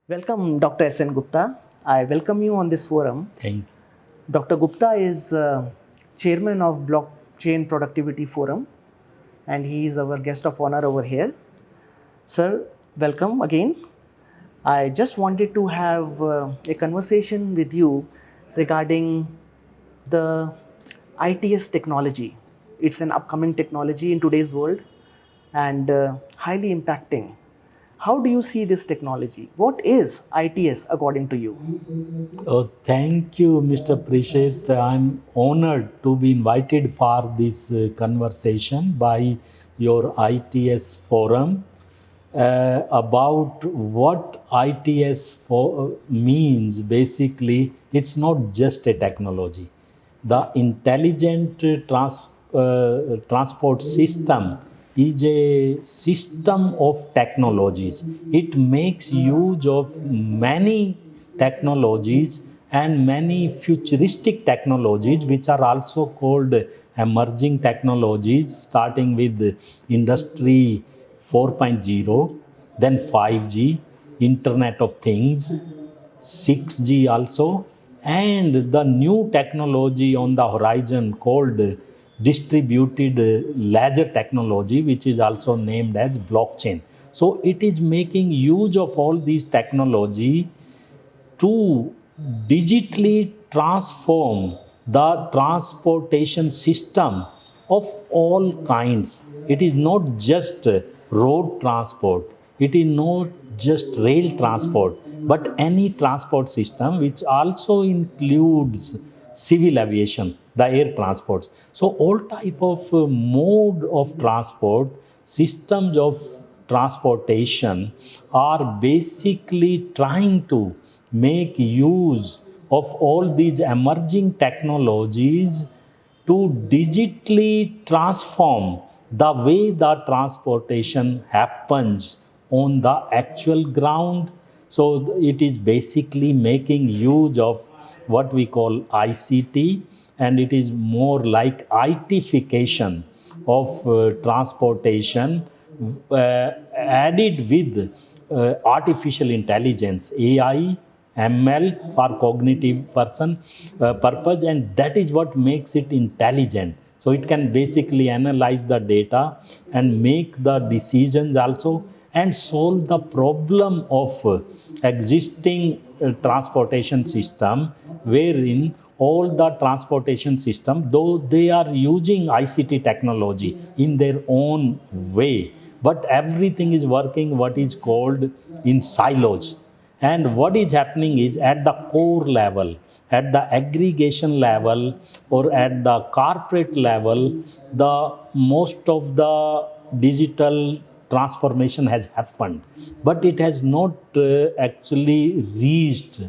Welcome, Dr. S. N. Gupta. I welcome you on this forum. Thank you. Dr. Gupta is chairman of Blockchain Productivity Forum, and he is our guest of honor over here. Sir, welcome again. I just wanted to have a conversation with you regarding the ITS technology. It's an upcoming technology in today's world and highly impacting. How do you see this technology? What is ITS according to you? Thank you, Mr. Parikshit. I'm honored to be invited for this conversation by your ITS forum about what means. Basically, it's not just a technology. The intelligent transport system is a system of technologies. It makes use of many technologies and many futuristic technologies, which are also called emerging technologies, starting with industry 4.0, then 5G, Internet of Things, 6G also, and the new technology on the horizon called distributed ledger technology, which is also named as blockchain. So it is making use of all these technology to digitally transform the transportation system of all kinds. It is not just road transport, it is not just rail transport, but any transport system which also includes civil aviation, the air transports. So all type of mode of transport, systems of transportation are basically trying to make use of all these emerging technologies to digitally transform the way the transportation happens on the actual ground. So it is basically making use of what we call ICT, and it is more like ITification of transportation added with artificial intelligence, AI, ML for cognitive purpose, and that is what makes it intelligent. So it can basically analyze the data and make the decisions also and solve the problem of existing transportation system, wherein all the transportation system, though they are using ICT technology in their own way, but everything is working what is called in silos. And what is happening is at the core level, at the aggregation level, or at the corporate level, the most of the digital transformation has happened, but it has not actually reached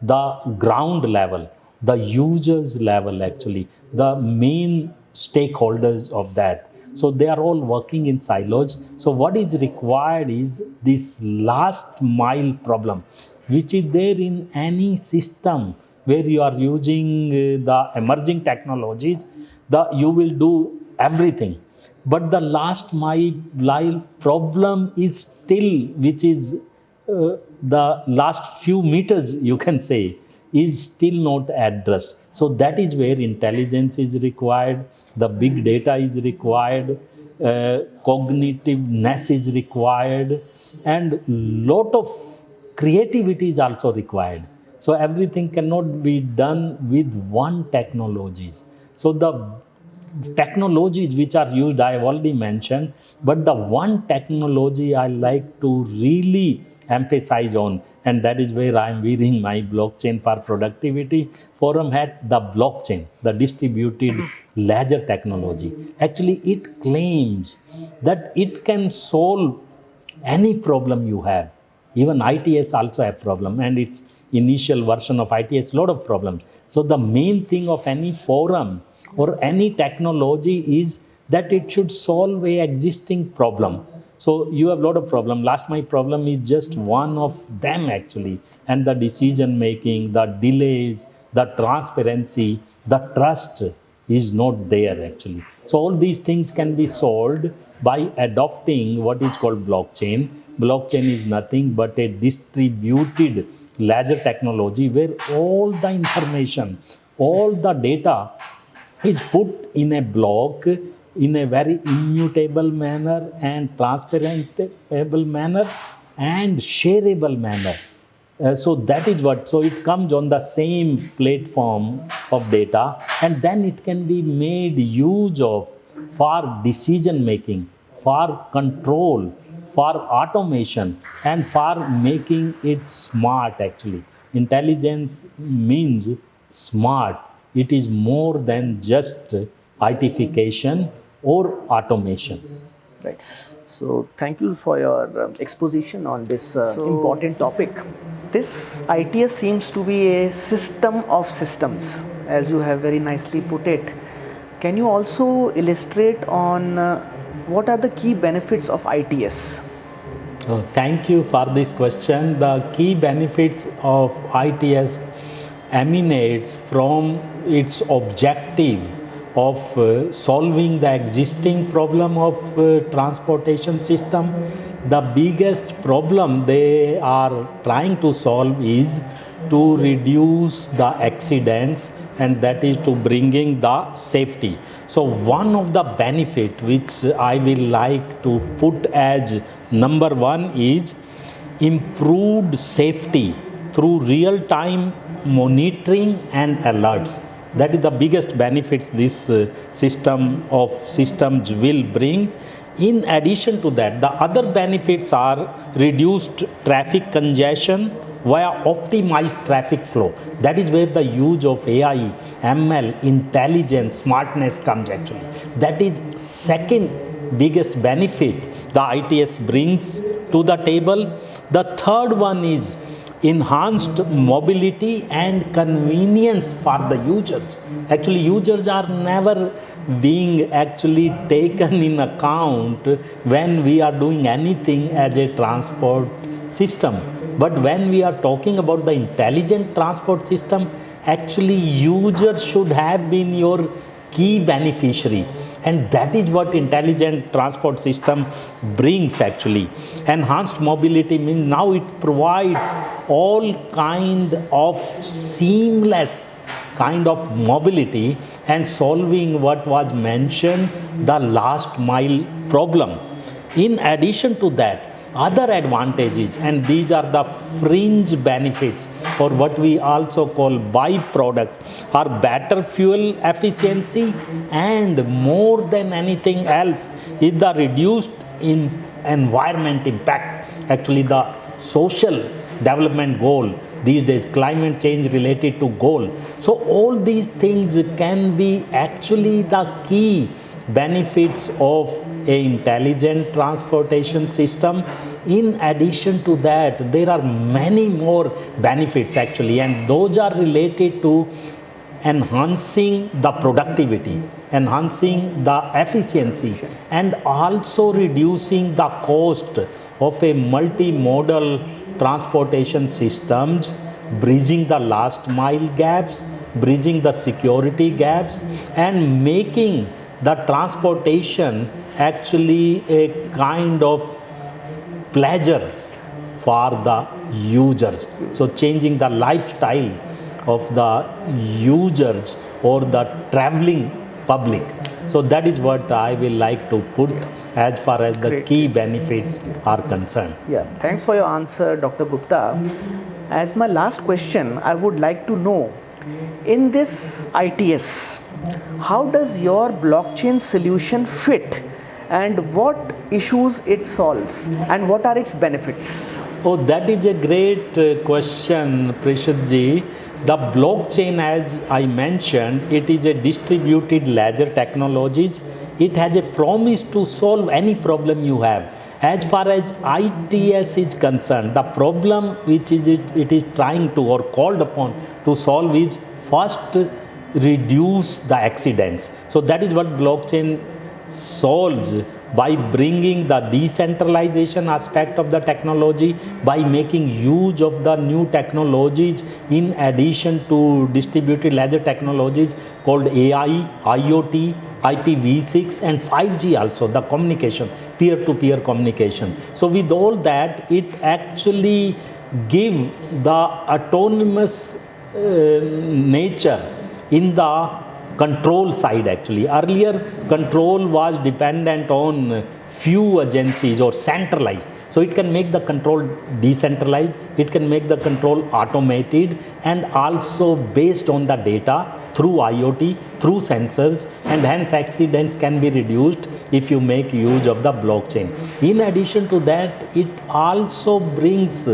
the ground level, the users level, actually, the main stakeholders of that. So they are all working in silos. So what is required is this last mile problem, which is there in any system where you are using the emerging technologies. You will do everything, but the last mile problem is still, which is the last few meters, you can say, is still not addressed. So that is where intelligence is required, the big data is required, cognitiveness is required, and lot of creativity is also required. So everything cannot be done with one technologies. So the technologies which are used, I have already mentioned, but the one technology I like to really emphasize on, and that is where I am wearing my blockchain for productivity forum hat, the blockchain, the distributed ledger technology. Actually, it claims that it can solve any problem you have. Even ITS also have problem, and its initial version of ITS lot of problems. So the main thing of any forum or any technology is that it should solve a existing problem. So you have a lot of problem. Last mile problem is just one of them, actually. And the decision making, the delays, the transparency, the trust is not there, actually. So all these things can be solved by adopting what is called blockchain. Blockchain is nothing but a distributed ledger technology where all the information, all the data is put in a block in a very immutable manner and transparentable manner and shareable manner. So that is what, so it comes on the same platform of data, and then it can be made use of for decision making, for control, for automation, and for making it smart actually. Intelligence means smart. It is more than just itification or automation. Right. So thank you for your exposition on this important topic. This ITS seems to be a system of systems, as you have very nicely put it. Can you also illustrate on what are the key benefits of ITS? Thank you for this question. The key benefits of ITS emanates from its objective of solving the existing problem of transportation system. The biggest problem they are trying to solve is to reduce the accidents, and that is to bringing the safety. So one of the benefit which I will like to put as number one is improved safety through real-time monitoring and alerts. That is the biggest benefits this system of systems will bring. In addition to that, the other benefits are reduced traffic congestion via optimized traffic flow. That is where the use of AI, ML, intelligence, smartness comes actually. That is second biggest benefit the ITS brings to the table. The third one is enhanced mobility and convenience for the users. Actually, users are never being actually taken in account when we are doing anything as a transport system. But when we are talking about the intelligent transport system, actually users should have been your key beneficiary, and that is what intelligent transport system brings actually. Enhanced mobility means now it provides all kind of seamless kind of mobility and solving what was mentioned, the last mile problem. In addition to that, other advantages, and these are the fringe benefits or what we also call byproducts, are better fuel efficiency, and more than anything else is the reduced in environment impact. Actually, the social development goal these days, climate change related to goal. So all these things can be actually the key benefits of a intelligent transportation system. In addition to that, there are many more benefits actually, and those are related to enhancing the productivity, enhancing the efficiency, and also reducing the cost of a multimodal transportation systems, bridging the last mile gaps, bridging the security gaps, and making the transportation actually a kind of pleasure for the users. So changing the lifestyle of the users or the traveling public. So that is what I will like to put as far as the Great. key benefits are concerned. Yeah, thanks for your answer, Dr. Gupta. As my last question, I would like to know, in this ITS, how does your blockchain solution fit, and what issues it solves, and what are its benefits? Oh, that is a great question, Parikshit ji. The blockchain, as I mentioned, it is a distributed ledger technology. It has a promise to solve any problem you have. As far as ITS is concerned, the problem which it is trying to or called upon to solve is first reduce the accidents. So that is what blockchain solves by bringing the decentralization aspect of the technology, by making use of the new technologies in addition to distributed ledger technologies called AI, IoT, IPv6 and 5G also, the communication. peer-to-peer communication. So with all that, it actually give the autonomous nature in the control side actually. Earlier, control was dependent on few agencies or centralized. So it can make the control decentralized, it can make the control automated, and also based on the data through IoT, through sensors, and hence accidents can be reduced if you make use of the blockchain. In addition to that, it also brings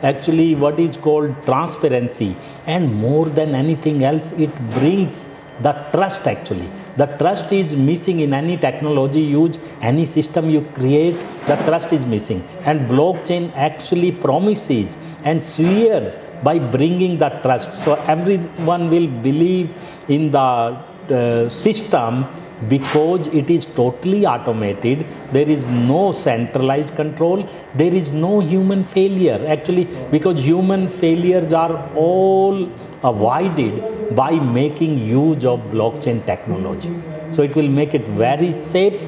actually what is called transparency, and more than anything else, it brings the trust actually. The trust is missing in any technology use, any system you create, the trust is missing. And blockchain actually promises and swears by bringing the trust. So everyone will believe in the system because it is totally automated. There is no centralized control. There is no human failure actually, because human failures are all avoided by making use of blockchain technology. So it will make it very safe,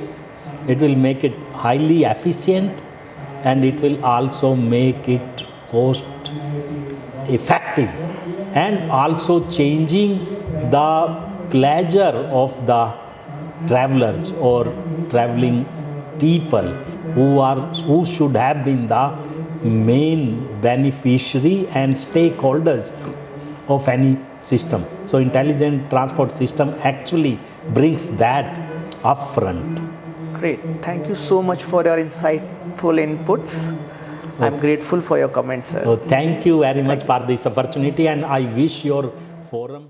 it will make it highly efficient, and it will also make it cost effective, and also changing the pleasure of the travelers or traveling people who should have been the main beneficiary and stakeholders of any system. So intelligent transport system actually brings that upfront. Great. Thank you so much for your insightful inputs. I'm grateful for your comments, sir. So thank you very much for this opportunity, and I wish your forum